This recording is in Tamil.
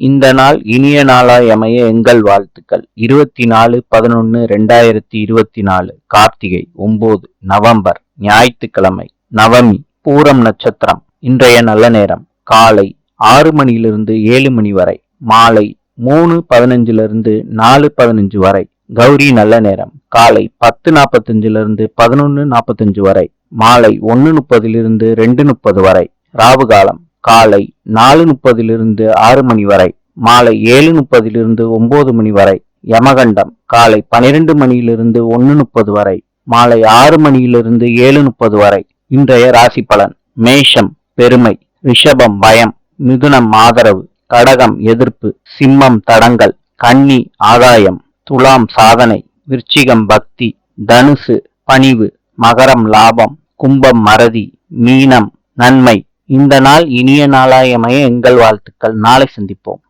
இந்த நாள் இனிய நாளாய் அமைய எங்கள் வாழ்த்துக்கள். 24/11/2024 கார்த்திகை 9 நவம்பர் ஞாயிற்றுக்கிழமை நவமி பூரம் நட்சத்திரம். இன்றைய நல்ல நேரம் காலை 6 மணியிலிருந்து 7 மணி வரை, மாலை 3:15 4:15 வரை. கௌரி நல்ல நேரம் காலை 10:45 11:45 வரை, மாலை 1:30 2:30 வரை. ராவு காலம் காலை 4:30 6 மணி வரை, மாலை 7:30 9 மணி வரை. யமகண்டம் காலை 12 மணியிலிருந்து 1:30 வரை, மாலை 6 மணியிலிருந்து 7:30 வரை. இன்றைய ராசி பலன்: மேஷம் பெருமை, ரிஷபம் பயம், மிதுனம் ஆதரவு, கடகம் எதிர்ப்பு, சிம்மம் தடங்கள், கன்னி ஆதாயம், துலாம் சாதனை, விருச்சிகம் பக்தி, தனுசு பணிவு, மகரம் லாபம், கும்பம் மறதி, மீனம் நன்மை. இந்த நாள் இனிய நாளாய் அமைய எங்கள் வாழ்த்துக்கள். நாளை சந்திப்போம்.